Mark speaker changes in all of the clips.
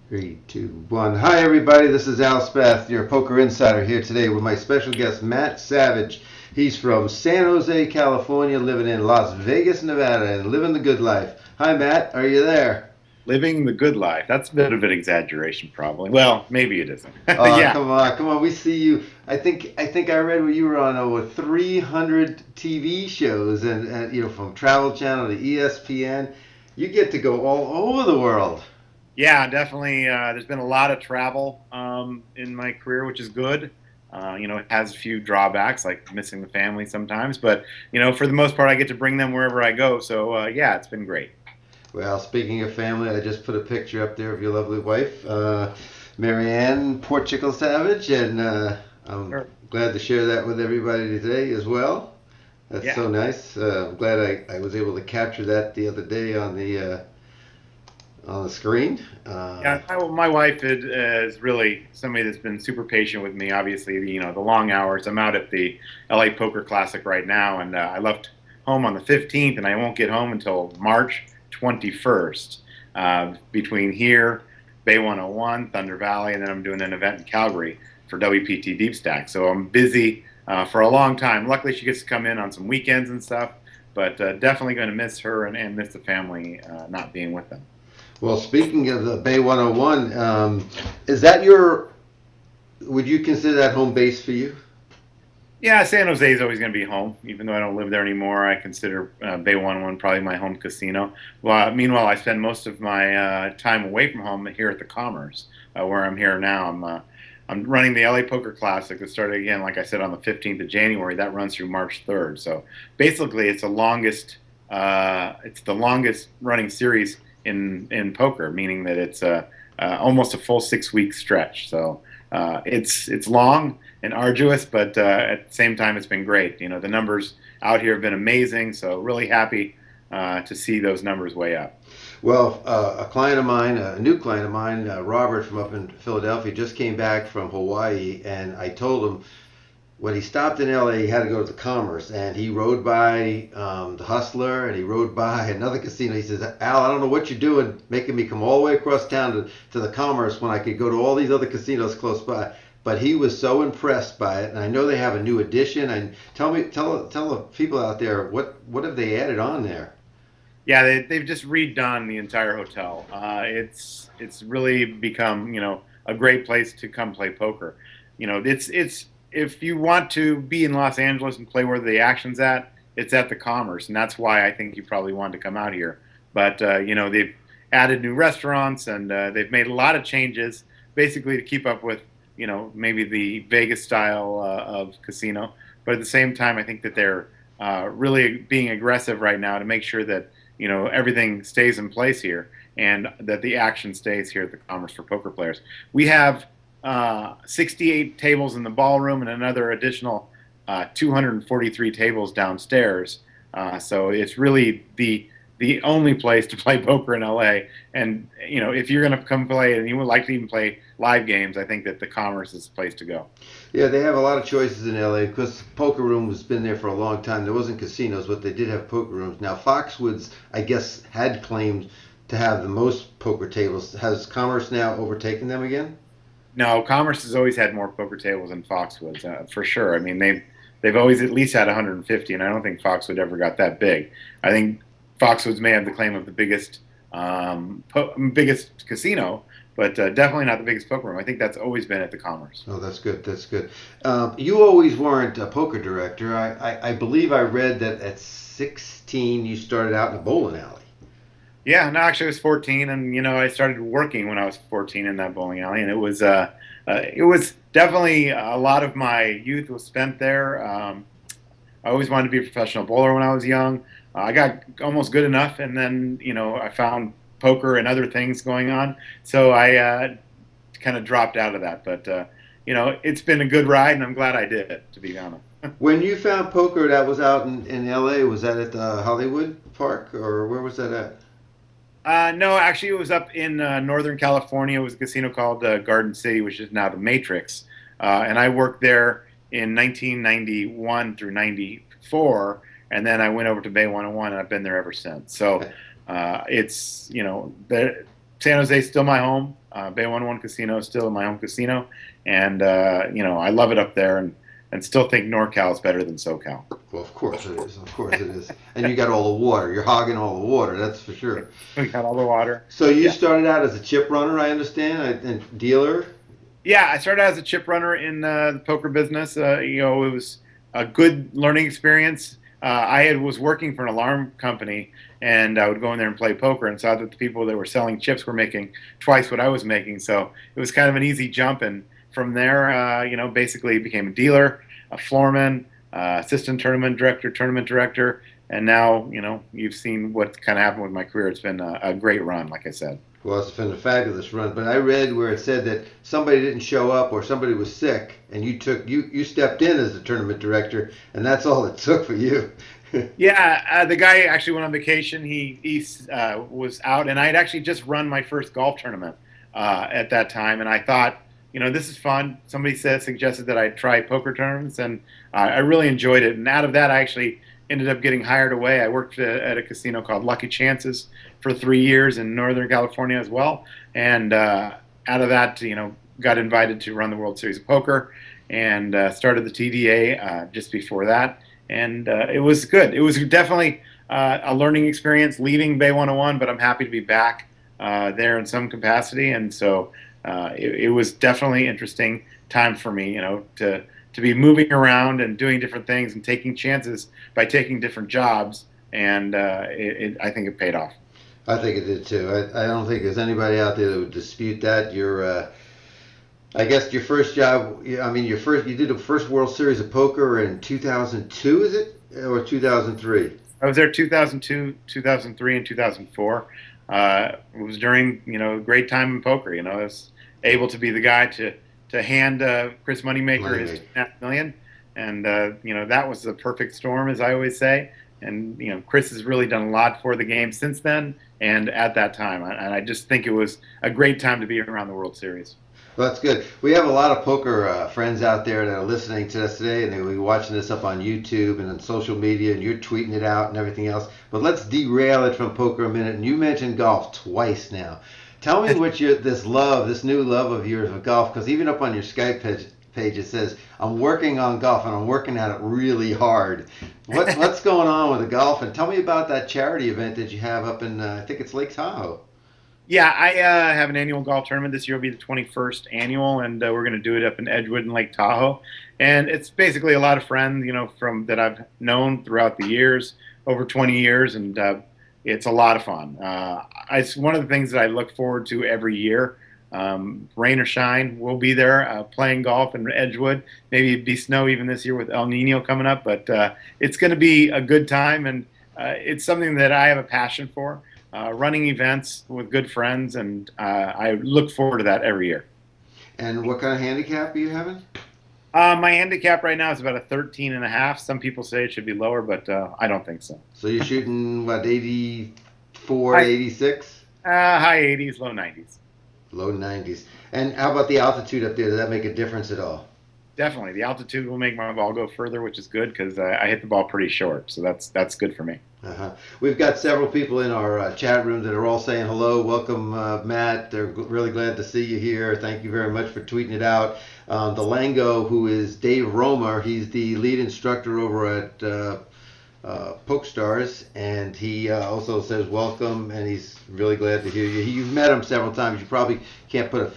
Speaker 1: Three, two, one. Hi, everybody. This is Al Spath, your Poker Insider, here today with my special guest, Matt Savage. He's from San Jose, California, living in Las Vegas, Nevada, and living the good life. Hi, Matt. Are you there?
Speaker 2: Living the good life. That's a bit of an exaggeration, probably. Well, maybe it isn't.
Speaker 1: Oh,
Speaker 2: Yeah.
Speaker 1: come on, come on. We see you. I think I read where you were on over 300 TV shows, and from Travel Channel to ESPN. You get to go all over the world.
Speaker 2: Yeah, definitely. There's been a lot of travel in my career, which is good. It has a few drawbacks, like missing the family sometimes, but for the most part, I get to bring them wherever I go. So yeah, it's been great.
Speaker 1: Well, speaking of family, I just put a picture up there of your lovely wife, Marianne Portugal Savage, and I'm
Speaker 2: Sure.
Speaker 1: glad to share that with everybody today as well. That's
Speaker 2: Yeah.
Speaker 1: so nice. I'm glad I was able to capture that the other day on the screen.
Speaker 2: Yeah, my wife is really somebody that's been super patient with me. Obviously, the long hours. I'm out at the LA Poker Classic right now, and I left home on the 15th, and I won't get home until March 21st. Between here, Bay 101, Thunder Valley, and then I'm doing an event in Calgary for WPT Deep Stack. So I'm busy for a long time. Luckily, she gets to come in on some weekends and stuff, but definitely going to miss her and miss the family not being with them.
Speaker 1: Well, speaking of the Bay 101, is that your? Would you consider that home base for you?
Speaker 2: Yeah, San Jose is always going to be home, even though I don't live there anymore. I consider Bay One One probably my home casino. Well, meanwhile, I spend most of my time away from home here at the Commerce, where I'm here now. I'm running the LA Poker Classic that started again, like I said, on the 15th of January. That runs through March 3rd. So basically, it's the longest running series in poker, meaning that it's almost a full 6 week stretch. So it's long and arduous, but at the same time, it's been great. The numbers out here have been amazing. So really happy to see those numbers way up.
Speaker 1: Well, a client of mine, a new client of mine, Robert from up in Philadelphia, just came back from Hawaii, and I told him when he stopped in LA, he had to go to the Commerce, and he rode by the Hustler, and he rode by another casino. He says, "Al, I don't know what you're doing, making me come all the way across town to the Commerce when I could go to all these other casinos close by." But he was so impressed by it, and I know they have a new addition. And tell the people out there what have they added on there?
Speaker 2: Yeah, they've just redone the entire hotel. It's really become a great place to come play poker. It's if you want to be in Los Angeles and play where the action's at, it's at the Commerce, and that's why I think you probably wanted to come out here. But they've added new restaurants and they've made a lot of changes, basically to keep up with maybe the Vegas style of casino. But at the same time, I think that they're really being aggressive right now to make sure that everything stays in place here and that the action stays here at the Commerce for poker players. We have 68 tables in the ballroom and another additional 243 tables downstairs. So it's really the only place to play poker in LA. And if you're going to come play and you would like to even play live games, I think that the Commerce is the place to go.
Speaker 1: Yeah, they have a lot of choices in LA because poker room has been there for a long time. There wasn't casinos, but they did have poker rooms. Now Foxwoods, I guess, had claimed to have the most poker tables. Has Commerce now overtaken them again?
Speaker 2: No, Commerce has always had more poker tables than Foxwoods, for sure. I mean, they've always at least had 150, and I don't think Foxwood ever got that big. I think Foxwoods may have the claim of the biggest casino, but definitely not the biggest poker room. I think that's always been at the Commerce.
Speaker 1: Oh, that's good. That's good. You always weren't a poker director. I believe I read that at 16 you started out in a bowling alley.
Speaker 2: Yeah, no, actually, I was 14, and I started working when I was 14 in that bowling alley, and it was definitely a lot of my youth was spent there. I always wanted to be a professional bowler when I was young. I got almost good enough, and then I found poker and other things going on, so I kind of dropped out of that. But it's been a good ride, and I'm glad I did it, to be honest.
Speaker 1: When you found poker that was out in LA, was that at the Hollywood Park or where was that at?
Speaker 2: No, actually, it was up in Northern California. It was a casino called Garden City, which is now the Matrix. And I worked there in 1991 through 94. And then I went over to Bay 101, and I've been there ever since. So it's, San Jose is still my home. Bay 101 Casino is still my home casino, and I love it up there, and still think NorCal is better than SoCal.
Speaker 1: Well, of course it is. Of course it is. And you got all the water. You're hogging all the water. That's for sure.
Speaker 2: We got all the water.
Speaker 1: So you
Speaker 2: Yeah.
Speaker 1: started out as a chip runner, I understand, and dealer.
Speaker 2: Yeah, I started as a chip runner in the poker business. It was a good learning experience. Was working for an alarm company, and I would go in there and play poker, and saw that the people that were selling chips were making twice what I was making. So it was kind of an easy jump, and from there, basically became a dealer, a floorman, assistant tournament director, and now you've seen what kind of happened with my career. It's been a great run, like I said.
Speaker 1: Well, it's been a fabulous run. But I read where it said that somebody didn't show up or somebody was sick, and you stepped in as the tournament director, and that's all it took for you.
Speaker 2: Yeah, the guy actually went on vacation. He was out, and I had actually just run my first golf tournament at that time, and I thought, this is fun. Somebody suggested that I try poker tournaments, and I really enjoyed it. And out of that, I actually ended up getting hired away. I worked at a casino called Lucky Chances for 3 years in Northern California as well, and out of that, got invited to run the World Series of Poker, and started the TDA just before that. And it was good. It was definitely a learning experience leaving Bay 101, but I'm happy to be back there in some capacity. And so it was definitely interesting time for me, to be moving around and doing different things and taking chances by taking different jobs. And I think it paid off.
Speaker 1: I think it did too. I don't think there's anybody out there that would dispute that. I guess your first job. I mean, you did the first World Series of Poker in 2002, is it, or 2003?
Speaker 2: I was there 2002, 2003, and 2004. It was during a great time in poker. I was able to be the guy to hand Chris Moneymaker his $2.5 million, and that was the perfect storm, as I always say. And Chris has really done a lot for the game since then and at that time. And I just think it was a great time to be around the World Series.
Speaker 1: Well, that's good. We have a lot of poker friends out there that are listening to us today, and they'll be watching this up on YouTube and on social media, and you're tweeting it out and everything else. But let's derail it from poker a minute. And you mentioned golf twice now. Tell me what this new love of yours of golf, because even up on your Skype page it says, I'm working on golf, and I'm working at it really hard. What's going on with the golf? And tell me about that charity event that you have up in, I think it's Lake Tahoe.
Speaker 2: Yeah, I have an annual golf tournament. This year will be the 21st annual, and we're going to do it up in Edgewood and Lake Tahoe. And it's basically a lot of friends, from that I've known throughout the years, over 20 years, and it's a lot of fun. It's one of the things that I look forward to every year. Rain or shine, we'll be there playing golf in Edgewood. Maybe it'd be snow even this year with El Nino coming up, but it's going to be a good time, and it's something that I have a passion for. Running events with good friends, and I look forward to that every year.
Speaker 1: And what kind of handicap are you having?
Speaker 2: My handicap right now is about a 13.5. Some people say it should be lower, but I don't think so.
Speaker 1: So you're shooting, what, 84, 86?
Speaker 2: High 80s, low 90s.
Speaker 1: Low 90s. And how about the altitude up there? Does that make a difference at all?
Speaker 2: Definitely. The altitude will make my ball go further, which is good because I hit the ball pretty short. So that's good for me.
Speaker 1: Uh-huh. We've got several people in our chat room that are all saying hello. Welcome, Matt. They're really glad to see you here. Thank you very much for tweeting it out. The Lango, who is Dave Romer, he's the lead instructor over at PokeStars, and he also says welcome, and he's really glad to hear you. You've met him several times. You probably can't put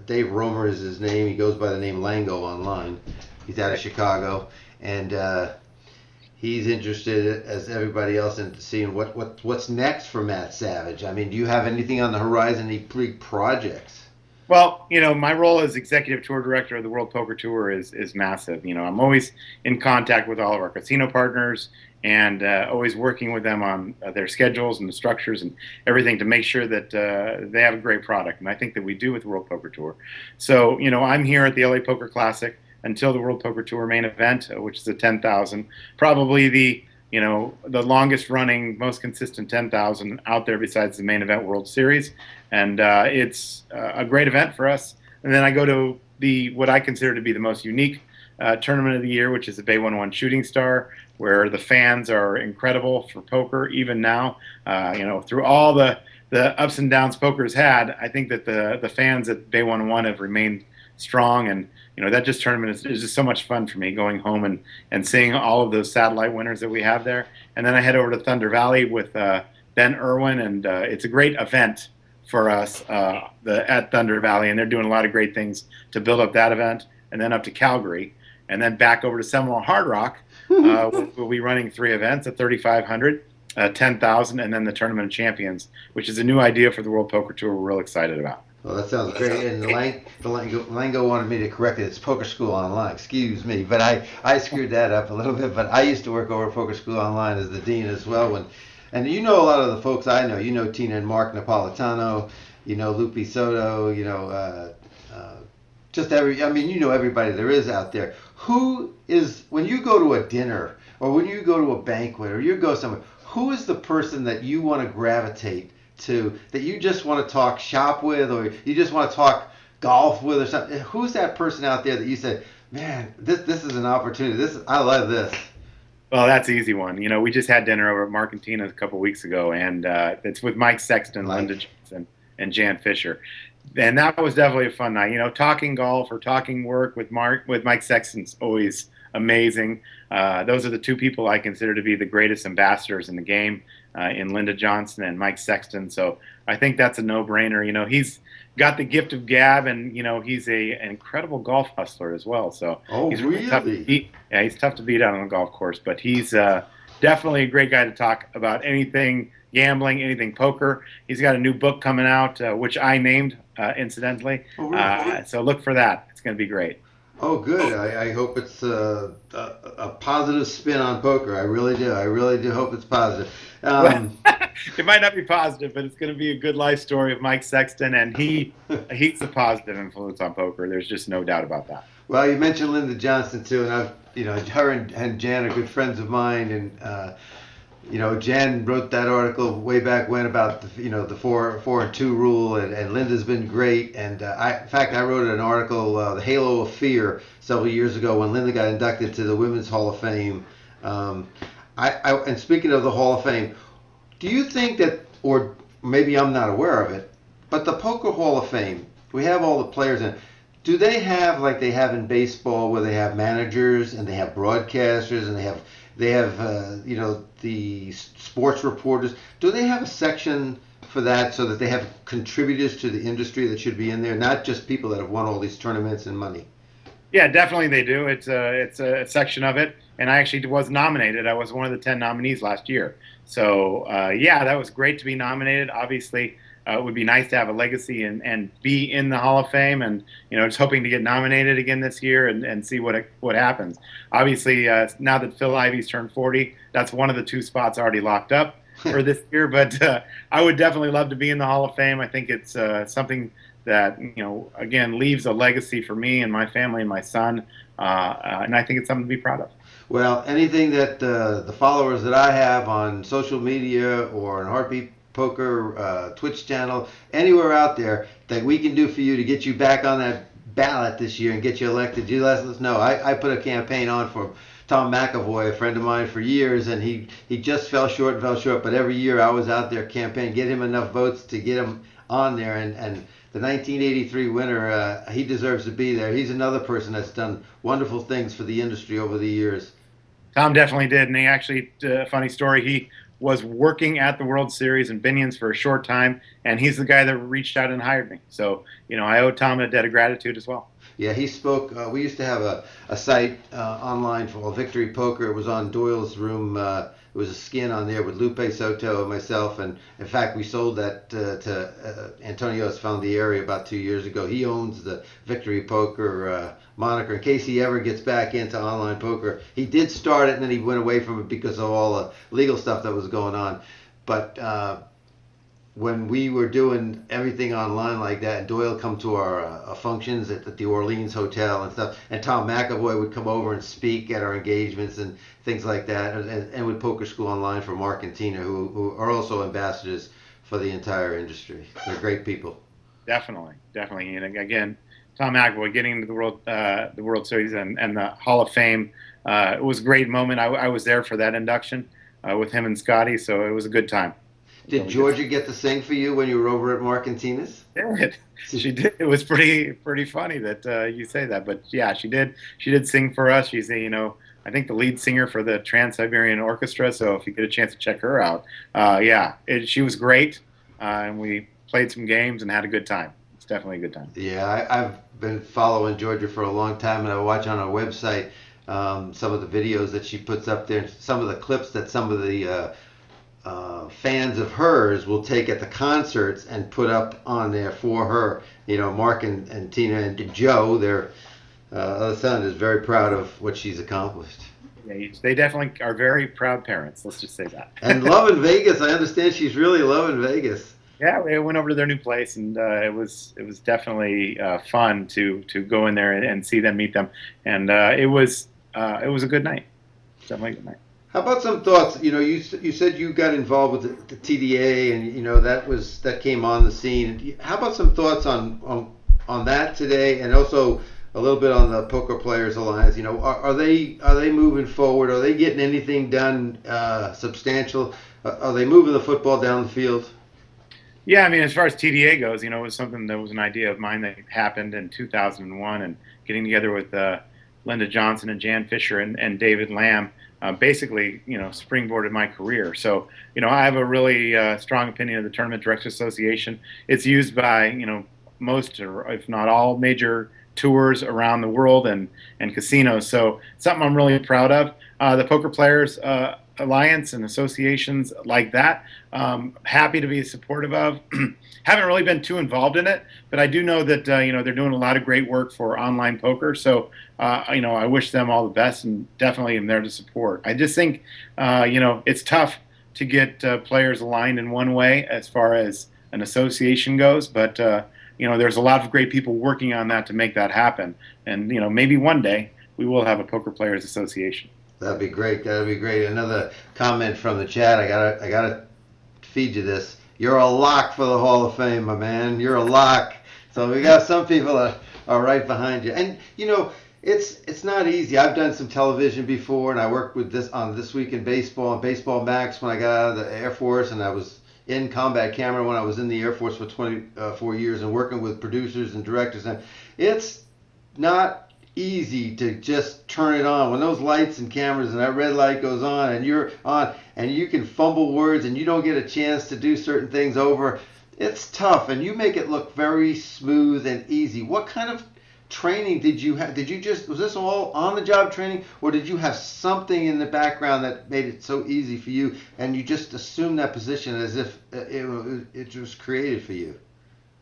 Speaker 1: Dave Romer is his name. He goes by the name Lango online. He's out of Chicago, and he's interested, as everybody else, in seeing what's next for Matt Savage. I mean, do you have anything on the horizon, any big projects?
Speaker 2: Well, my role as executive tour director of the World Poker Tour is massive. I'm always in contact with all of our casino partners and always working with them on their schedules and the structures and everything to make sure that they have a great product. And I think that we do with the World Poker Tour. So, I'm here at the LA Poker Classic until the World Poker Tour main event, which is the 10,000, probably the longest running, most consistent 10,000 out there besides the main event World Series. And it's a great event for us. And then I go to what I consider to be the most unique tournament of the year, which is the Bay 101 Shooting Star, where the fans are incredible for poker, even now. Through all the the ups and downs poker's had, I think that the fans at Bay 101 have remained strong, and that just tournament is just so much fun for me, going home and seeing all of those satellite winners that we have there, and then I head over to Thunder Valley with Ben Irwin, and it's a great event for us at Thunder Valley, and they're doing a lot of great things to build up that event, and then up to Calgary, and then back over to Seminole Hard Rock. We'll be running 3 events at 3,500. 10,000, and then the Tournament of Champions, which is a new idea for the World Poker Tour. We're real excited about.
Speaker 1: Well, that sounds great. And Lango wanted me to correct it. It's Poker School Online. Excuse me, but I screwed that up a little bit. But I used to work over at Poker School Online as the dean as well. And you know a lot of the folks I know. You know Tina and Mark Napolitano. You know Lupe Soto. You know just I mean, you know everybody there is out there. Who is, when you go to a dinner or when you go to a banquet or you go somewhere, who is the person that you want to gravitate to, that you just want to talk shop with, or you just want to talk golf with, or something? Who's that person out there that you say, man, this is an opportunity. I love this.
Speaker 2: Well, that's an easy one. We just had dinner over at Mark and Tina's a couple weeks ago, and it's with Mike Sexton, Linda Johnson, and Jan Fisher. And that was definitely a fun night. Talking golf or talking work with Mike Sexton's always amazing. Those are the 2 people I consider to be the greatest ambassadors in the game, in Linda Johnson and Mike Sexton. So I think that's a no-brainer. He's got the gift of gab, and he's an incredible golf hustler as well. So he's really tough to beat. Yeah, he's tough to beat out on the golf course, but he's definitely a great guy to talk about anything gambling, anything poker. He's got a new book coming out, which I named, incidentally.
Speaker 1: Oh, really?
Speaker 2: So look for that. It's going to be great.
Speaker 1: Oh, good. I hope it's a positive spin on poker. I really do. I really do hope it's positive.
Speaker 2: It might not be positive, but it's going to be a good life story of Mike Sexton, and he's a positive influence on poker. There's just no doubt about that.
Speaker 1: Well, you mentioned Linda Johnson too, and her and Jan are good friends of mine, and Jan wrote that article way back when about the 4-2 rule, and Linda's been great. And in fact, I wrote an article, The Halo of Fear, several years ago when Linda got inducted to the Women's Hall of Fame. And speaking of the Hall of Fame, do you think that, or maybe I'm not aware of it, but the Poker Hall of Fame, we have all the players in it. Do they have, like they have in baseball, where they have managers and they have broadcasters and they have the sports reporters? Do they have a section for that so that they have contributors to the industry that should be in there, not just people that have won all these tournaments and money?
Speaker 2: Yeah, definitely they do. It's a section of it, and I actually was nominated. I was one of the 10 nominees last year. So yeah, that was great to be nominated. Obviously, it would be nice to have a legacy and be in the Hall of Fame, and just hoping to get nominated again this year and see what happens. Obviously, now that Phil Ivey's turned 40, that's one of the 2 spots already locked up for this year. But I would definitely love to be in the Hall of Fame. I think it's something that again leaves a legacy for me and my family and my son, and I think it's something to be proud of.
Speaker 1: Well, anything that the followers that I have on social media or on Heartbeat Poker Twitch channel, anywhere out there that we can do for you to get you back on that ballot this year and get you elected, you let us know. I put a campaign on for Tom McAvoy, a friend of mine, for years, and he just fell short, but every year I was out there campaigning, get him enough votes to get him on there, and the 1983 winner, he deserves to be there. He's another person that's done wonderful things for the industry over the years.
Speaker 2: Tom definitely did, and he actually, funny story, he was working at the World Series in Binions for a short time, and he's the guy that reached out and hired me. So, I owe Tom a debt of gratitude as well.
Speaker 1: Yeah, he spoke. We used to have a site online for Victory Poker. It was on Doyle's room. It was a skin on there with Lupe Soto and myself. And in fact, we sold that to Antonio Esfandieri about 2 years ago. He owns the Victory Poker moniker. In case he ever gets back into online poker, he did start it and then he went away from it because of all the legal stuff that was going on. But when we were doing everything online like that, and Doyle come to our functions at the Orleans Hotel and stuff, and Tom McAvoy would come over and speak at our engagements and things like that, and with Poker School Online for Mark and Tina, who are also ambassadors for the entire industry. They're great people.
Speaker 2: Definitely. And again, Tom McAvoy getting into the World Series and the Hall of Fame, it was a great moment. I was there for that induction with him and Scotty, so it was a good time.
Speaker 1: Did
Speaker 2: really good
Speaker 1: Georgia get to sing for you when you were over at Marcantina's?
Speaker 2: did. She did. It was pretty funny that you say that, but yeah, she did. She did sing for us. She's I think the lead singer for the Trans-Siberian Orchestra. So if you get a chance to check her out, yeah, she was great, and we played some games and had a good time. It's definitely a good time.
Speaker 1: Yeah, I've been following Georgia for a long time, and I watch on her website some of the videos that she puts up there, some of the clips that some of the fans of hers will take at the concerts and put up on there for her. Mark and Tina and Joe, their other son, is very proud of what she's accomplished.
Speaker 2: Yeah, they definitely are very proud parents. Let's just say
Speaker 1: And
Speaker 2: that.
Speaker 1: loving Vegas, I understand she's really loving Vegas.
Speaker 2: Yeah, we went over to their new place, and it was definitely fun to go in there and see them, meet them, and it was a good night. Definitely a good night.
Speaker 1: How about some thoughts? You said you got involved with the TDA, and that came on the scene. How about some thoughts on that today, and also a little bit on the Poker Players Alliance? Are they moving forward? Are they getting anything done substantial? Are they moving the football down the field?
Speaker 2: Yeah, I mean, as far as TDA goes, it was something that was an idea of mine that happened in 2001, and getting together with Linda Johnson and Jan Fisher and David Lamb basically, springboarded my career. So, I have a really strong opinion of the Tournament Directors Association. It's used by, most, or if not all, major tours around the world and casinos. So, something I'm really proud of. The Poker Players Alliance and associations like that, happy to be supportive of. Haven't really been too involved in it, but I do know that they're doing a lot of great work for online poker. So I wish them all the best, and definitely am there to support. I just think it's tough to get players aligned in one way as far as an association goes, but there's a lot of great people working on that to make that happen. And maybe one day we will have a Poker Players Association.
Speaker 1: That'd be great. That'd be great. Another comment from the chat. I gotta feed you this. You're a lock for the Hall of Fame, my man. You're a lock. So we got some people that are right behind you. And it's not easy. I've done some television before, and I worked with This Week in Baseball and Baseball Max when I got out of the Air Force, and I was in combat camera when I was in the Air Force for 24 years, and working with producers and directors. And it's not easy to just turn it on when those lights and cameras and that red light goes on and you're on and you can fumble words and you don't get a chance to do certain things over. It's tough, and you make it look very smooth and easy. What kind of training did you have? Was this all on the job training, or did you have something in the background that made it so easy for you and you just assumed that position as if it was created for you?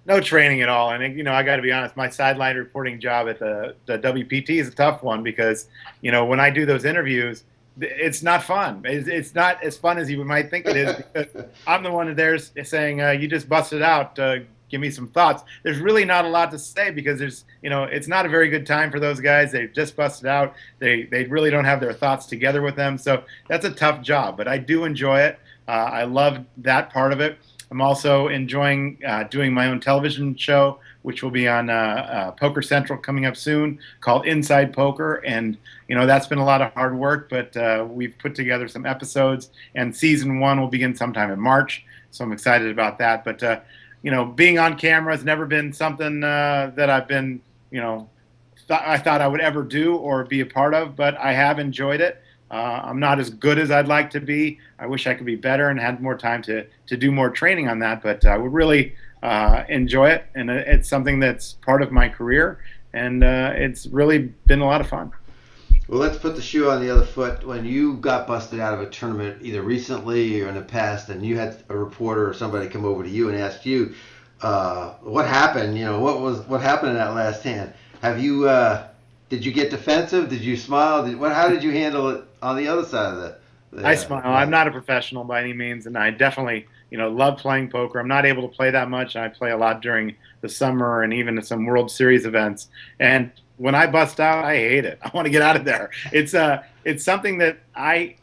Speaker 2: No training at all. And I got to be honest, my sideline reporting job at the WPT is a tough one because when I do those interviews, it's not fun. It's not as fun as you might think it is, because I'm the one there saying, you just busted out, give me some thoughts. There's really not a lot to say because it's not a very good time for those guys. They've just busted out. They really don't have their thoughts together with them. So that's a tough job, but I do enjoy it. I love that part of it. I'm also enjoying doing my own television show, which will be on Poker Central coming up soon, called Inside Poker. And, that's been a lot of hard work, but we've put together some episodes, and season 1 will begin sometime in March. So I'm excited about that. But, being on camera has never been something that I've been, I thought I would ever do or be a part of, but I have enjoyed it. I'm not as good as I'd like to be. I wish I could be better and had more time to do more training on that, but I would really enjoy it, and it's something that's part of my career, and it's really been a lot of fun.
Speaker 1: Well, let's put the shoe on the other foot. When you got busted out of a tournament, either recently or in the past, and you had a reporter or somebody come over to you and ask you what happened, what happened in that last hand? Have you did you get defensive? Did you smile? How did you handle it on the other side of
Speaker 2: I smile. I'm not a professional by any means, and I definitely, love playing poker. I'm not able to play that much. I play a lot during the summer and even some World Series events. And when I bust out, I hate it. I want to get out of there. It's something that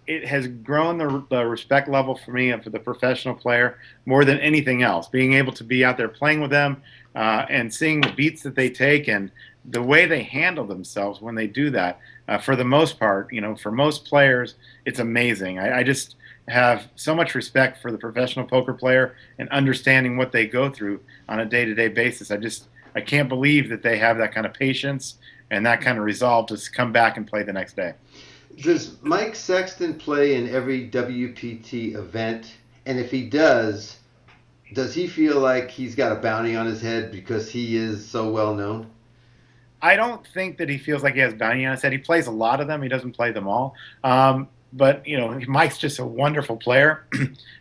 Speaker 2: it has grown the respect level for me and for the professional player more than anything else. Being able to be out there playing with them and seeing the beats that they take and the way they handle themselves when they do that, for the most part, for most players, it's amazing. I just have so much respect for the professional poker player and understanding what they go through on a day-to-day basis. I can't believe that they have that kind of patience and that kind of resolve to come back and play the next day.
Speaker 1: Does Mike Sexton play in every WPT event? And if he does he feel like he's got a bounty on his head because he is so well known?
Speaker 2: I don't think that he feels like he has bounty on his head. He plays a lot of them. He doesn't play them all. But Mike's just a wonderful player,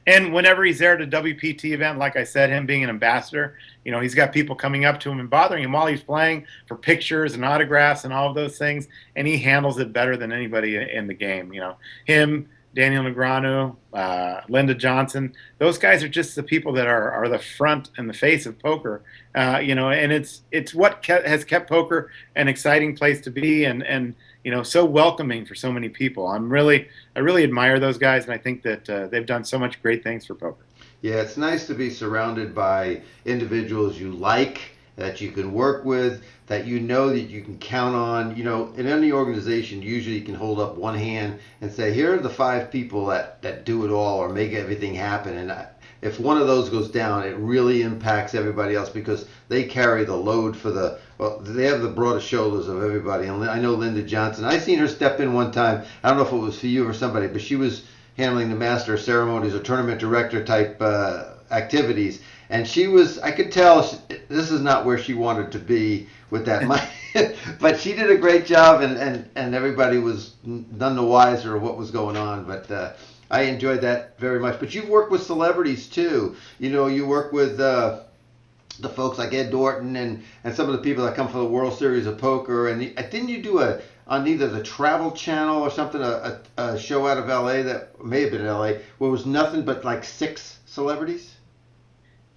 Speaker 2: and whenever he's there at a WPT event, like I said, him being an ambassador, he's got people coming up to him and bothering him while he's playing for pictures and autographs and all of those things, and he handles it better than anybody in the game. Him, Daniel Negreanu, Linda Johnson, those guys are just the people that are the front and the face of poker. And it's what has kept poker an exciting place to be, and so welcoming for so many people. I really admire those guys, and I think that they've done so much great things for poker.
Speaker 1: Yeah, it's nice to be surrounded by individuals you like, that you can work with, that that you can count on. In any organization, usually you can hold up one hand and say, here are the 5 people that do it all or make everything happen. And if one of those goes down, it really impacts everybody else because they carry the load they have the broadest shoulders of everybody. And I know Linda Johnson. I seen her step in one time. I don't know if it was for you or somebody, but she was handling the master of ceremonies or tournament director type activities. And I could tell this is not where she wanted to be with that money. But she did a great job, and everybody was none the wiser of what was going on. But I enjoyed that very much. But you've worked with celebrities too. You work with the folks like Ed Norton and some of the people that come from the World Series of Poker. And didn't you do on either the Travel Channel or something, a show out of L.A. that may have been in L.A. where it was nothing but like 6 celebrities?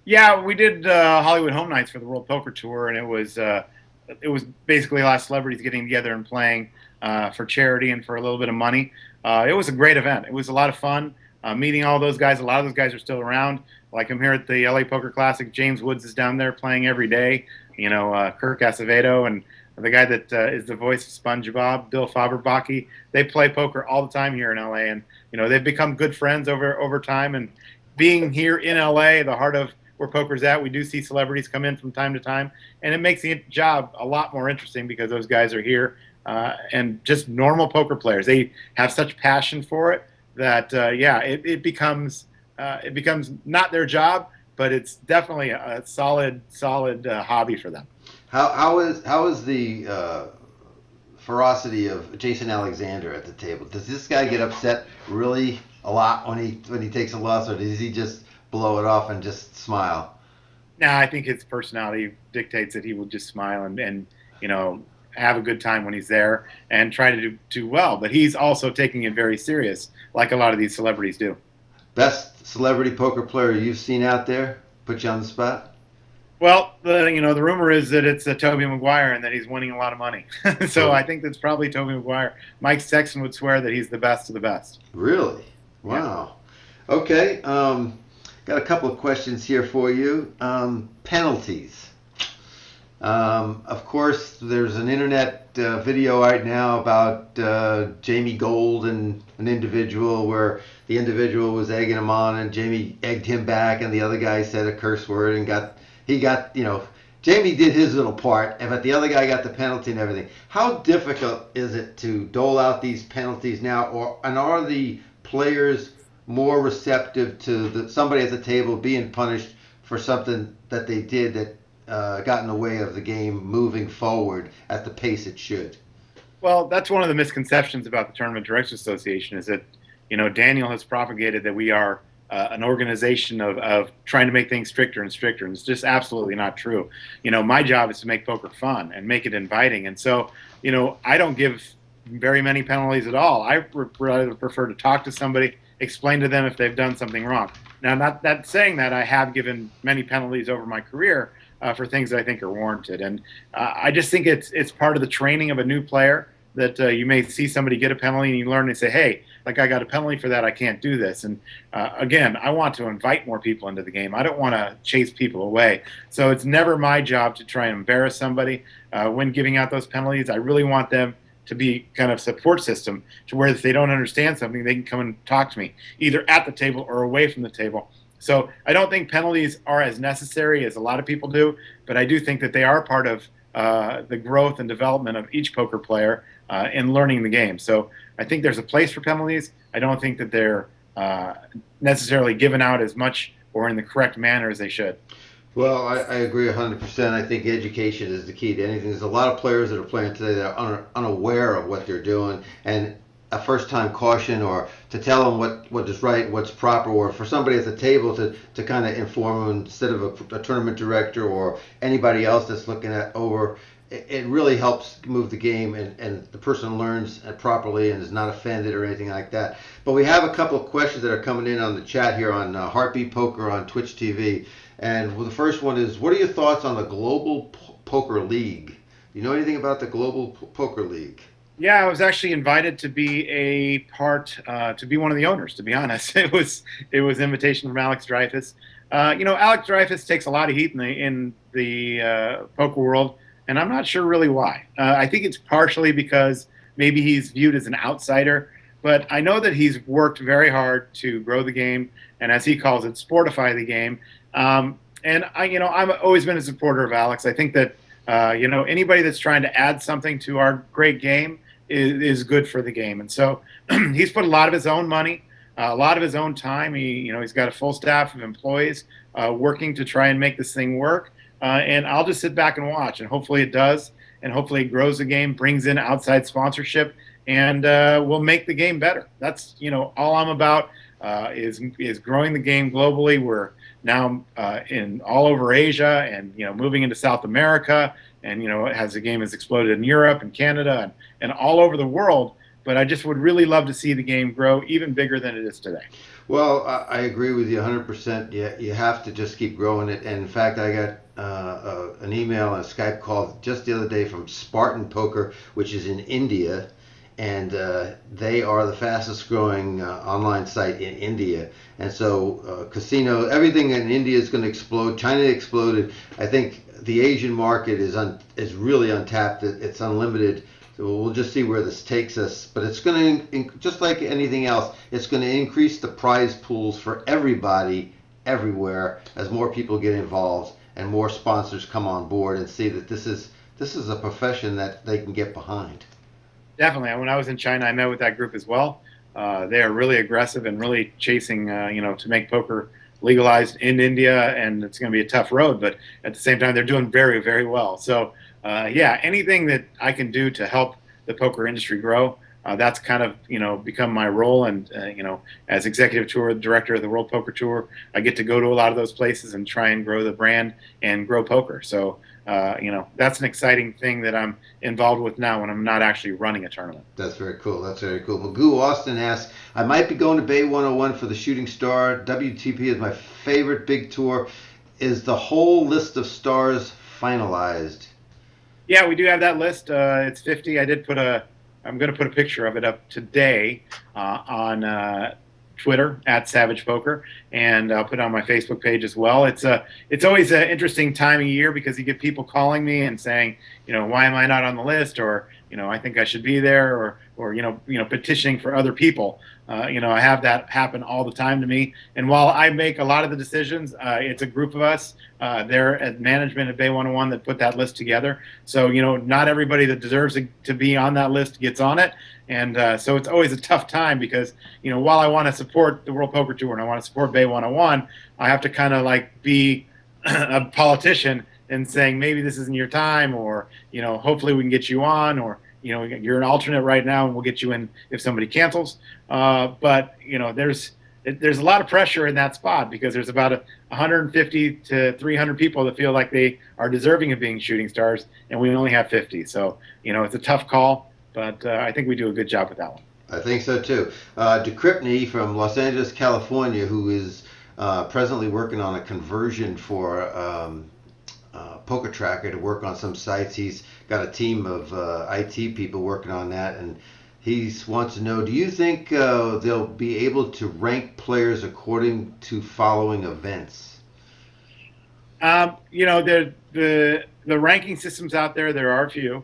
Speaker 2: Yeah, we did Hollywood Home Nights for the World Poker Tour, and it was basically a lot of celebrities getting together and playing for charity and for a little bit of money. It was a great event. It was a lot of fun meeting all those guys. A lot of those guys are still around. Like I'm here at the LA Poker Classic. James Woods is down there playing every day. Kirk Acevedo and the guy that is the voice of SpongeBob, Bill Faberbaki. They play poker all the time here in LA, and they've become good friends over time. And being here in LA, the heart of where poker's at, we do see celebrities come in from time to time, and it makes the job a lot more interesting because those guys are here and just normal poker players. They have such passion for it that it becomes not their job, but it's definitely a solid hobby for them.
Speaker 1: How is the ferocity of Jason Alexander at the table? Does this guy get upset really a lot when he takes a loss, or does he just blow it off and just smile?
Speaker 2: Nah, I think his personality dictates that he will just smile and have a good time when he's there and try to do well. But he's also taking it very serious, like a lot of these celebrities do.
Speaker 1: Best celebrity poker player you've seen out there? Put you on the spot.
Speaker 2: Well, the rumor is that it's Tobey Maguire and that he's winning a lot of money. So I think that's probably Tobey Maguire. Mike Sexton would swear that he's the best of the best.
Speaker 1: Really? Wow. Yeah. Okay. Got a couple of questions here for you. Penalties. Of course, there's an internet video right now about Jamie Gold and an individual where the individual was egging him on and Jamie egged him back and the other guy said a curse word and Jamie did his little part, but the other guy got the penalty and everything. How difficult is it to dole out these penalties now, and are the players more receptive to somebody at the table being punished for something that they did that got in the way of the game moving forward at the pace it should?
Speaker 2: Well, that's one of the misconceptions about the Tournament Directors Association is that, Daniel has propagated that we are an organization of trying to make things stricter and stricter, and it's just absolutely not true. My job is to make poker fun and make it inviting, and so, I don't give very many penalties at all. I rather prefer to talk to somebody, explain to them if they've done something wrong. Now, not that saying that I have given many penalties over my career for things that I think are warranted, and I just think it's part of the training of a new player that you may see somebody get a penalty and you learn and say, hey, like I got a penalty for that, I can't do this. And again, I want to invite more people into the game. I don't want to chase people away. So it's never my job to try and embarrass somebody when giving out those penalties. I really want them to be kind of support system to where if they don't understand something, they can come and talk to me either at the table or away from the table. So I don't think penalties are as necessary as a lot of people do, but I do think that they are part of the growth and development of each poker player in learning the game. So I think there's a place for penalties. I don't think that they're necessarily given out as much or in the correct manner as they should.
Speaker 1: Well, I agree 100%. I think education is the key to anything. There's a lot of players that are playing today that are unaware of what they're doing, and a first-time caution or to tell them what is right, what's proper, or for somebody at the table to kind of inform them instead of a tournament director or anybody else that's looking at over. It really helps move the game, and the person learns properly and is not offended or anything like that. But we have a couple of questions that are coming in on the chat here on Heartbeat Poker on Twitch TV. And well, the first one is, what are your thoughts on the Global Poker League? Do you know anything about the Global Poker League?
Speaker 2: Yeah, I was actually invited to be to be one of the owners. To be honest, it was invitation from Alex Dreyfus. Alex Dreyfus takes a lot of heat in the poker world, and I'm not sure really why. I think it's partially because maybe he's viewed as an outsider, but I know that he's worked very hard to grow the game, and as he calls it, sportify the game. And I've always been a supporter of Alex. I think that anybody that's trying to add something to our great game is good for the game. And so he's put a lot of his own money, a lot of his own time. He's got a full staff of employees working to try and make this thing work. And I'll just sit back and watch, and hopefully it does, and hopefully it grows the game, brings in outside sponsorship, and will make the game better. That's all I'm about is growing the game globally. We're now in all over Asia, and moving into South America, and the game has exploded in Europe and Canada and all over the world. But I just would really love to see the game grow even bigger than it is today.
Speaker 1: Well, I agree with you 100%. You have to just keep growing it. And in fact, I got an email and a Skype call just the other day from Spartan Poker, which is in India. And they are the fastest growing online site in India. And so casino, everything in India is going to explode. China exploded. I think the Asian market is really untapped. It's unlimited. So we'll just see where this takes us. But it's going to, just like anything else, it's going to increase the prize pools for everybody, everywhere, as more people get involved and more sponsors come on board and see that this is a profession that they can get behind.
Speaker 2: Definitely. When I was in China, I met with that group as well. They are really aggressive and really chasing, to make poker legalized in India, and it's going to be a tough road. But at the same time, they're doing very, very well. So, anything that I can do to help the poker industry grow, that's kind of become my role. And as executive tour director of the World Poker Tour, I get to go to a lot of those places and try and grow the brand and grow poker. So that's an exciting thing that I'm involved with now when I'm not actually running a tournament.
Speaker 1: That's very cool. That's very cool. Magoo Austin asks, I might be going to Bay 101 for the Shooting Star. WTP is my favorite big tour. Is the whole list of stars finalized?
Speaker 2: Yeah, we do have that list. It's 50. I'm going to put a picture of it up today on Twitter at Savage Poker, and I'll put it on my Facebook page as well. It's always an interesting time of year because you get people calling me and saying, why am I not on the list, or I think I should be there, or petitioning for other people. I have that happen all the time to me. And while I make a lot of the decisions, it's a group of us there at management at Bay 101 that put that list together. So, not everybody that deserves to be on that list gets on it. And so it's always a tough time because, while I want to support the World Poker Tour and I want to support Bay 101, I have to kind of be a politician and saying, maybe this isn't your time, or, hopefully we can get you on, or, you're an alternate right now and we'll get you in if somebody cancels. But there's a lot of pressure in that spot because there's about 150 to 300 people that feel like they are deserving of being shooting stars, and we only have 50. So, it's a tough call, but I think we do a good job with that one.
Speaker 1: I think so too. Decryptney from Los Angeles, California, who is presently working on a conversion for Poker Tracker to work on some sites. He's got a team of IT people working on that, and he wants to know, do you think they'll be able to rank players according to following events?
Speaker 2: The ranking systems out there are a few.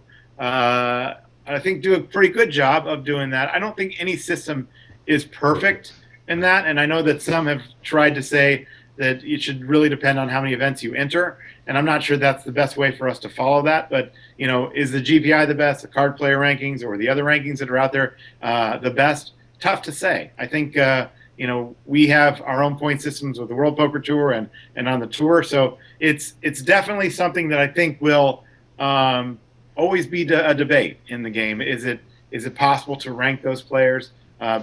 Speaker 2: I think, do a pretty good job of doing that. I don't think any system is perfect in that, and I know that some have tried to say that it should really depend on how many events you enter, and I'm not sure that's the best way for us to follow that. But is the GPI the best, the card player rankings, or the other rankings that are out there the best? Tough to say. I think we have our own point systems with the World Poker Tour and on the tour, so it's definitely something that I think will always be a debate in the game. Is it possible to rank those players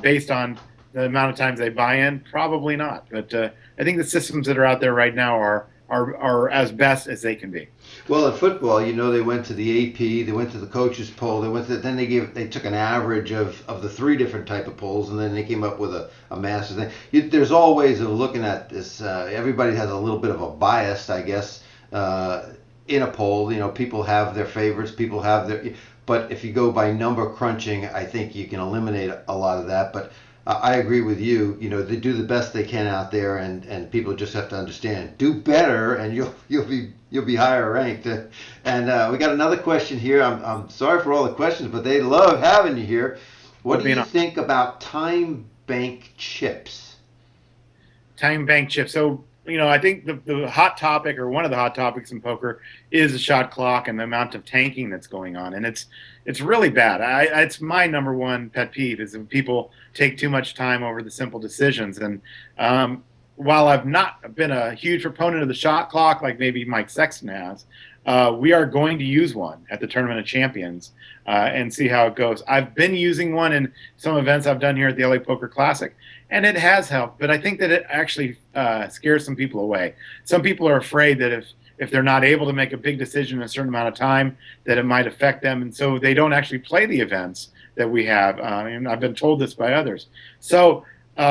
Speaker 2: based on the amount of times they buy in? Probably not. But I think the systems that are out there right now are as best as they can be.
Speaker 1: Well, in football, they went to the AP, they went to the coaches poll, then they took an average of the three different type of polls, and then they came up with a master thing. There's all ways of looking at this. Everybody has a little bit of a bias, I guess, in a poll. People have their favorites, people have their. But if you go by number crunching, I think you can eliminate a lot of that. But I agree with you. They do the best they can out there, and people just have to understand. Do better, and you'll be higher ranked. And we got another question here. I'm sorry for all the questions, but they love having you here. What do you think about time bank chips?
Speaker 2: Time bank chips. So I think the hot topic, or one of the hot topics in poker, is the shot clock and the amount of tanking that's going on, and it's really bad. It's my number one pet peeve is when people take too much time over the simple decisions. And while I've not been a huge proponent of the shot clock like maybe Mike Sexton has, we are going to use one at the Tournament of Champions and see how it goes. I've been using one in some events I've done here at the LA Poker Classic, and it has helped, but I think that it actually scares some people away. Some people are afraid that if they're not able to make a big decision in a certain amount of time, that it might affect them, and so they don't actually play the events that we have. And I've been told this by others. So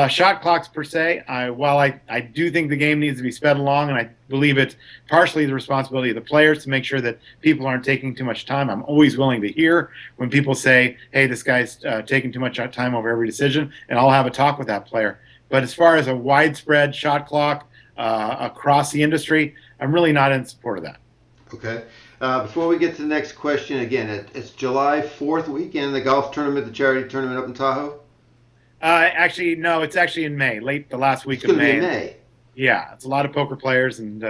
Speaker 2: shot clocks per se, while I do think the game needs to be sped along, and I believe it's partially the responsibility of the players to make sure that people aren't taking too much time. I'm always willing to hear when people say, hey, this guy's taking too much time over every decision, and I'll have a talk with that player. But as far as a widespread shot clock across the industry, I'm really not in support of that.
Speaker 1: Okay. Before we get to the next question, again, it's July 4th weekend, the golf tournament, the charity tournament up in Tahoe?
Speaker 2: Actually, no, it's actually in May, the last week of May.
Speaker 1: It's going to be in May.
Speaker 2: Yeah, it's a lot of poker players and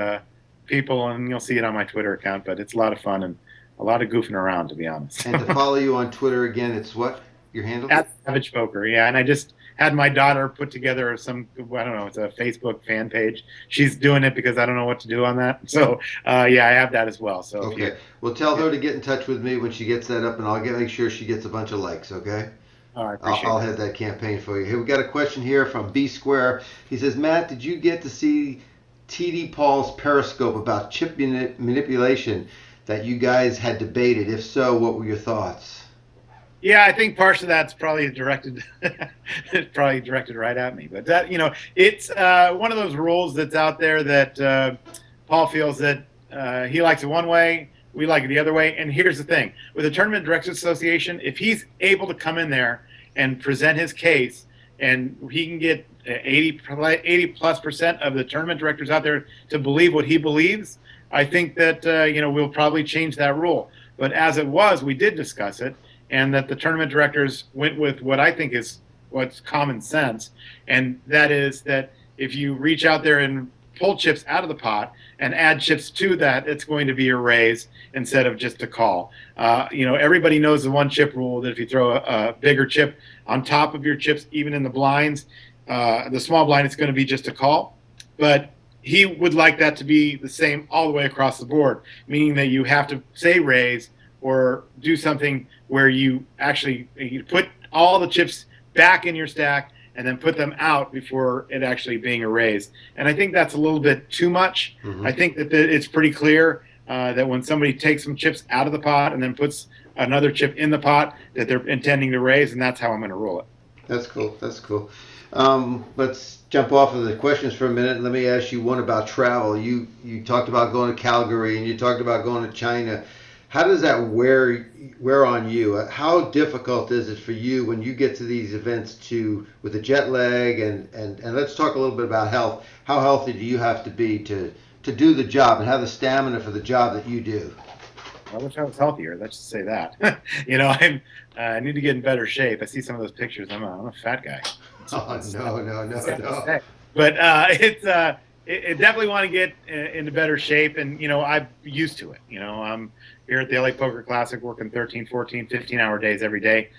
Speaker 2: people, and you'll see it on my Twitter account, but it's a lot of fun and a lot of goofing around, to be honest.
Speaker 1: And to follow you on Twitter again, it's what? Your handle?
Speaker 2: At Savage Poker, yeah. And I just had my daughter put together it's a Facebook fan page. She's doing it because I don't know what to do on that. So, I have that as well. So
Speaker 1: okay. Well, tell her to get in touch with me when she gets that up, and I'll make sure she gets a bunch of likes, okay?
Speaker 2: All right,
Speaker 1: I'll head that campaign for you. Here, we got a question here from B Square. He says, Matt, did you get to see TD Paul's Periscope about chip manipulation that you guys had debated? If so, what were your thoughts?
Speaker 2: Yeah, I think partially of that's probably directed right at me. But that it's one of those rules that's out there that Paul feels that he likes it one way, we like it the other way. And here's the thing: with the Tournament Directors Association, if he's able to come in there and present his case, and he can get 80+% of the tournament directors out there to believe what he believes, I think that we'll probably change that rule. But as it was, we did discuss it, and that the tournament directors went with what I think is what's common sense, and that is that if you reach out there and pull chips out of the pot and add chips to that, it's going to be a raise instead of just a call. Everybody knows the one chip rule, that if you throw a bigger chip on top of your chips, even in the blinds, the small blind, it's going to be just a call. But he would like that to be the same all the way across the board, meaning that you have to say raise or do something where you put all the chips back in your stack and then put them out before it actually being erased. And I think that's a little bit too much. Mm-hmm. I think that it's pretty clear that when somebody takes some chips out of the pot and then puts another chip in the pot, that they're intending to raise, and that's how I'm going to rule it.
Speaker 1: That's cool. That's cool. Let's jump off of the questions for a minute, and let me ask you one about travel. You talked about going to Calgary, and you talked about going to China. How does that wear on you? How difficult is it for you when you get to these events with the jet lag, and let's talk a little bit about health. How healthy do you have to be to do the job and have the stamina for the job that you do?
Speaker 2: I wish I was healthier. Let's just say that. I need to get in better shape. I see some of those pictures. I'm a fat guy.
Speaker 1: Oh, no, no, no,
Speaker 2: Sad to
Speaker 1: no.
Speaker 2: say. But it definitely want to get into better shape, and I'm used to it. I'm here at the LA Poker Classic working 13, 14, 15-hour days every day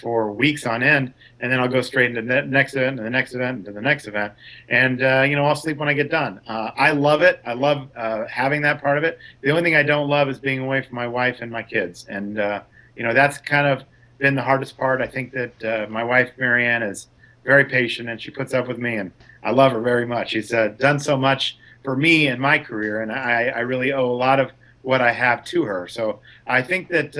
Speaker 2: for weeks on end, and then I'll go straight into the next event, and the next event, and to the next event, and I'll sleep when I get done. I love it. I love having that part of it. The only thing I don't love is being away from my wife and my kids, and that's kind of been the hardest part. I think that my wife Marianne is very patient, and she puts up with me, and I love her very much. She's done so much for me and my career, and I really owe a lot of what I have to her. So I think that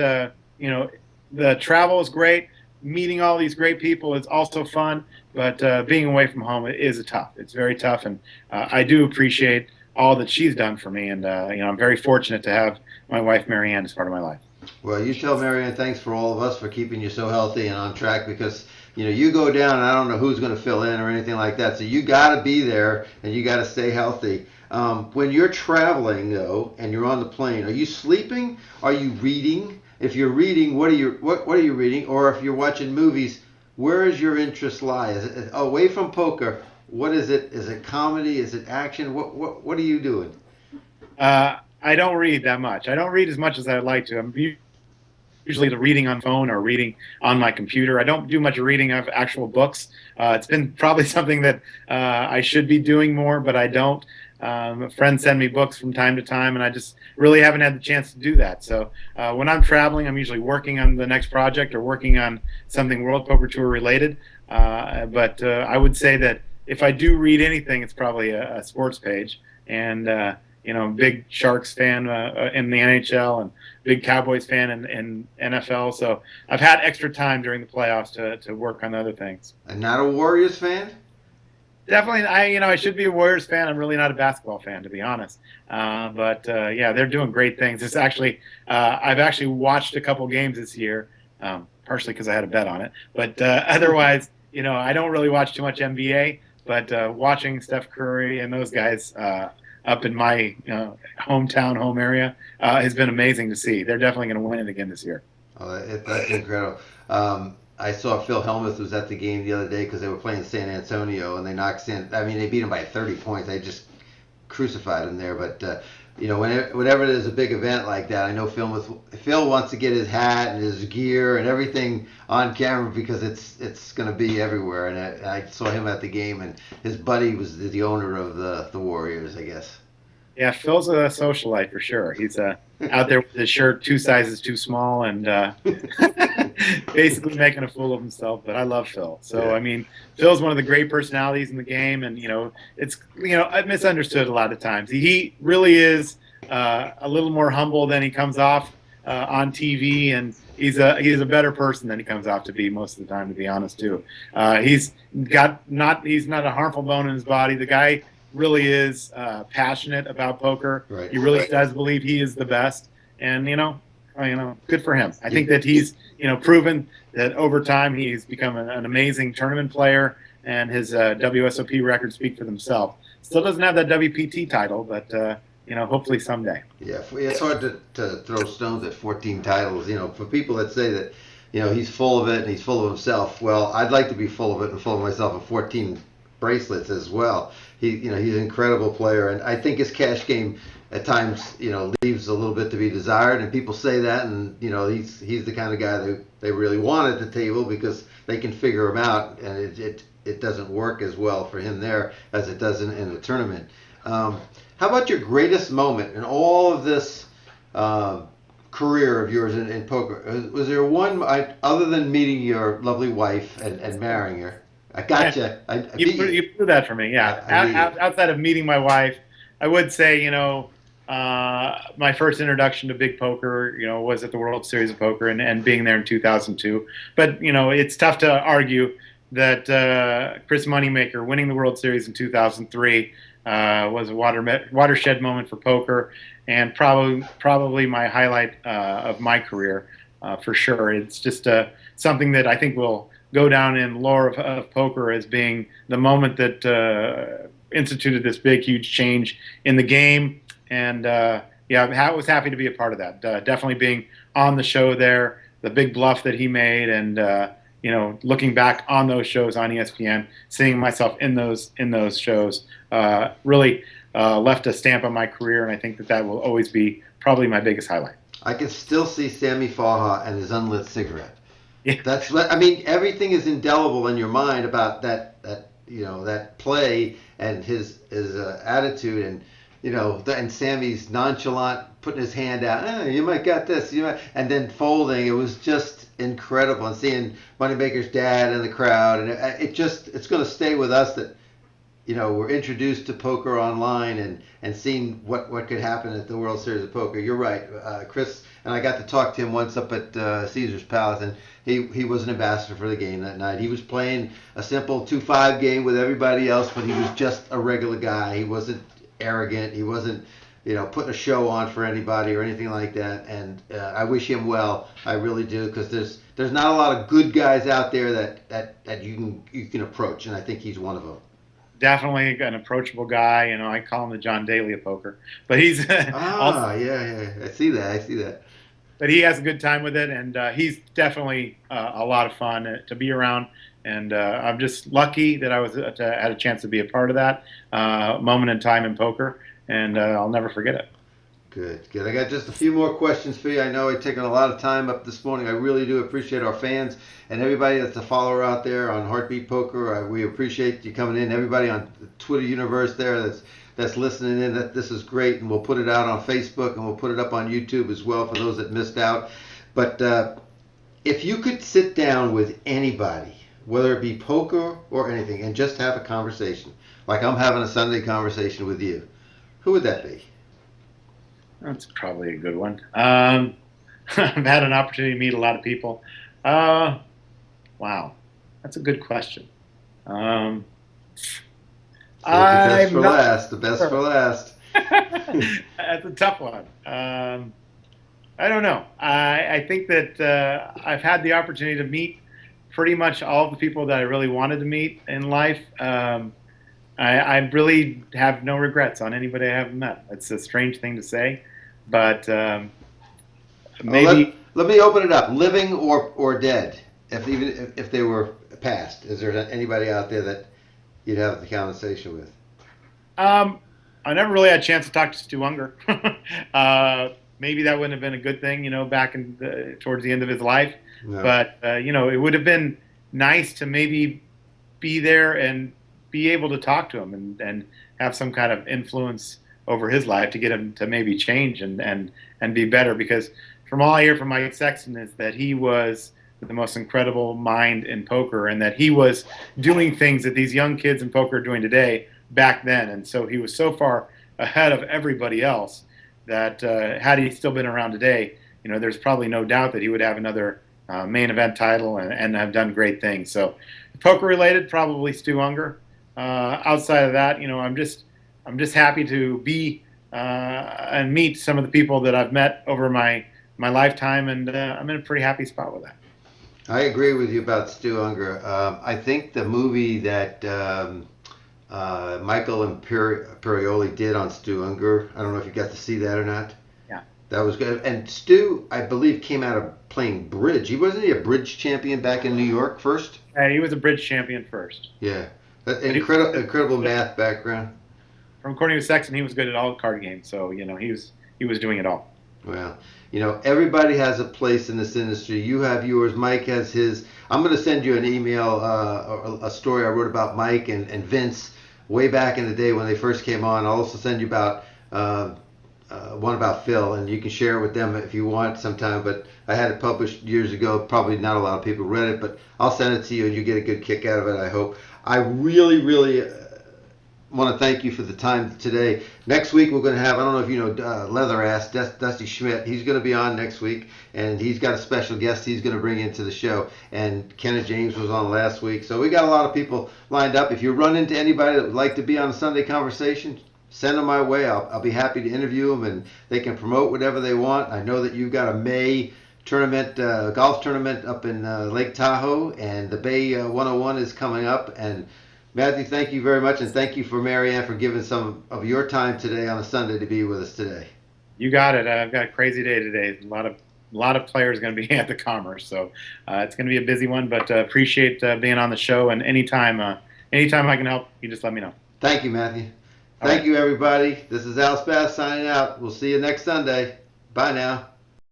Speaker 2: the travel is great. Meeting all these great people is also fun, but being away from home is tough. It's very tough, and I do appreciate all that she's done for me, and I'm very fortunate to have my wife Marianne as part of my life.
Speaker 1: Well, you tell Marianne thanks for all of us for keeping you so healthy and on track because you go down and I don't know who's going to fill in or anything like that. So you got to be there and you got to stay healthy. When you're traveling though and you're on the plane, are you sleeping? Are you reading? If you're reading, what are you reading? Or if you're watching movies, where is your interest lie? Is it away from poker? What is it? Is it comedy? Is it action? What are you doing?
Speaker 2: I don't read that much. I don't read as much as I'd like to. I'm usually the reading on phone or reading on my computer. I don't do much reading of actual books. It's been probably something that I should be doing more, but I don't. Friends send me books from time to time, and I just really haven't had the chance to do that. So when I'm traveling, I'm usually working on the next project or working on something World Poker Tour related. But I would say that if I do read anything, it's probably a sports page. And big Sharks fan in the NHL and big Cowboys fan in NFL. So I've had extra time during the playoffs to work on other things.
Speaker 1: And not a Warriors fan?
Speaker 2: Definitely, I should be a Warriors fan. I'm really not a basketball fan, to be honest. But yeah, they're doing great things. It's actually, I've actually watched a couple games this year, partially because I had a bet on it. But otherwise, I don't really watch too much NBA. But watching Steph Curry and those guys up in my hometown, home area, has been amazing to see. They're definitely going to win it again this year.
Speaker 1: Oh, that's incredible. I saw Phil Hellmuth was at the game the other day because they were playing San Antonio and they knocked they beat him by 30 points. They just crucified him there. But whenever there's a big event like that, I know Phil wants to get his hat and his gear and everything on camera because it's going to be everywhere. And I saw him at the game, and his buddy was the owner of the Warriors, I guess.
Speaker 2: Yeah, Phil's a socialite for sure. He's out there with his shirt 2 sizes too small and basically making a fool of himself. But I love Phil. So
Speaker 1: Yeah.
Speaker 2: I mean, Phil's one of the great personalities in the game, and it's I've misunderstood a lot of times. He really is a little more humble than he comes off on TV, and he's a better person than he comes off to be most of the time. To be honest, too, he's not a harmful bone in his body. The guy really is passionate about poker.
Speaker 1: Right.
Speaker 2: He really does believe he is the best, and good for him. I think that he's proven that over time he's become an amazing tournament player, and his WSOP records speak for themselves. Still doesn't have that WPT title, but hopefully someday.
Speaker 1: Yeah, it's hard to throw stones at 14 titles. For people that say that, he's full of it and he's full of himself. Well, I'd like to be full of it and full of myself at 14 bracelets as well. He's an incredible player, and I think his cash game at times, leaves a little bit to be desired. And people say that, and he's the kind of guy that they really want at the table because they can figure him out, and it doesn't work as well for him there as it does in a tournament. How about your greatest moment in all of this career of yours in poker? Was there one other than meeting your lovely wife and marrying her? I gotcha.
Speaker 2: Yeah. You proved that for me. Yeah. Outside of meeting my wife, I would say my first introduction to big poker, was at the World Series of Poker and being there in 2002. But it's tough to argue that Chris Moneymaker winning the World Series in 2003 was a watershed moment for poker, and probably my highlight of my career for sure. It's just something that I think will go down in lore of poker as being the moment that instituted this big, huge change in the game. And yeah, I was happy to be a part of that. Definitely being on the show there, the big bluff that he made, and looking back on those shows on ESPN, seeing myself in those shows, really left a stamp on my career, and I think that that will always be probably my biggest highlight.
Speaker 1: I can still see Sammy Faha and his unlit cigarette.
Speaker 2: Yeah,
Speaker 1: That's what I mean. Everything is indelible in your mind about that play and his attitude, and and Sammy's nonchalant putting his hand out. You might got this, and then folding. It was just incredible, and seeing Moneymaker's dad in the crowd, and it's going to stay with us that we're introduced to poker online and seeing what could happen at the World Series of Poker. You're right, Chris, and I got to talk to him once up at Caesar's Palace, and he was an ambassador for the game that night. He was playing a simple 2-5 game with everybody else, but he was just a regular guy. He wasn't arrogant. He wasn't putting a show on for anybody or anything like that. And I wish him well. I really do, because there's not a lot of good guys out there that you can approach, and I think he's one of them.
Speaker 2: definitely an approachable guy. I call him the John Daly of poker, but he's also,
Speaker 1: Yeah. I see that.
Speaker 2: but he has a good time with it, and he's definitely a lot of fun to be around. And I'm just lucky that I had a chance to be a part of that moment in time in poker, and I'll never forget it.
Speaker 1: Good. I got just a few more questions for you. I know I've taken a lot of time up this morning. I really do appreciate our fans and everybody that's a follower out there on Heartbeat Poker. We appreciate you coming in. Everybody on the Twitter universe there that's listening in. This is great, and we'll put it out on Facebook, and we'll put it up on YouTube as well for those that missed out. But if you could sit down with anybody, whether it be poker or anything, and just have a conversation, like I'm having a Sunday conversation with you, who would that be?
Speaker 2: That's probably a good one. I've had an opportunity to meet a lot of people. Wow, that's a good question. Um,
Speaker 1: Save the best
Speaker 2: I'm
Speaker 1: for
Speaker 2: not
Speaker 1: last. The best
Speaker 2: sure.
Speaker 1: for last.
Speaker 2: That's a tough one. I don't know. I think that I've had the opportunity to meet pretty much all of the people that I really wanted to meet in life. I really have no regrets on anybody I haven't met. It's a strange thing to say, but maybe.
Speaker 1: Let me open it up. Living or dead, even if they were past. Is there anybody out there that you'd have the conversation with?
Speaker 2: I never really had a chance to talk to Stu Unger. Maybe that wouldn't have been a good thing, back towards the end of his life.
Speaker 1: No.
Speaker 2: But it would have been nice to maybe be there and be able to talk to him and have some kind of influence over his life to get him to maybe change and be better. Because from all I hear from Mike Sexton is that he was the most incredible mind in poker, and that he was doing things that these young kids in poker are doing today back then. And so he was so far ahead of everybody else that had he still been around today, there's probably no doubt that he would have another main event title and have done great things. So poker related, probably Stu Unger. Outside of that, I'm just happy to be and meet some of the people that I've met over my lifetime, and I'm in a pretty happy spot with that.
Speaker 1: I agree with you about Stu Unger. I think the movie that Michael Imperioli did on Stu Unger, I don't know if you got to see that or not.
Speaker 2: Yeah.
Speaker 1: That was good. And Stu, I believe, came out of playing bridge. Wasn't he a bridge champion back in New York first?
Speaker 2: He was a bridge champion first.
Speaker 1: Yeah. Incredible math background.
Speaker 2: From according to Sexton, he was good at all card games, so he was doing it all.
Speaker 1: Well, everybody has a place in this industry. You have yours. Mike has his. I'm going to send you an email, a story I wrote about Mike and Vince way back in the day when they first came on. I'll also send you about one about Phil, and you can share it with them if you want sometime. But I had it published years ago. Probably not a lot of people read it, but I'll send it to you, and you get a good kick out of it, I hope. I really, really want to thank you for the time today. Next week we're going to have, I don't know if you know Leather Ass, Dusty Schmidt. He's going to be on next week, and he's got a special guest he's going to bring into the show. And Kenneth James was on last week. So we got a lot of people lined up. If you run into anybody that would like to be on a Sunday Conversation, send them my way. I'll be happy to interview them, and they can promote whatever they want. I know that you've got a May tournament, golf tournament up in Lake Tahoe, and the Bay 101 is coming up. And Matthew, thank you very much, and thank you for Marianne for giving some of your time today on a Sunday to be with us today.
Speaker 2: You got it. I've got a crazy day today. A lot of players going to be at the Commerce, so it's going to be a busy one. But appreciate being on the show, and anytime I can help, you just let me know.
Speaker 1: Thank you, Matthew.
Speaker 2: All
Speaker 1: Thank
Speaker 2: right.
Speaker 1: you, everybody. This is Spath signing out. We'll see you next Sunday. Bye now.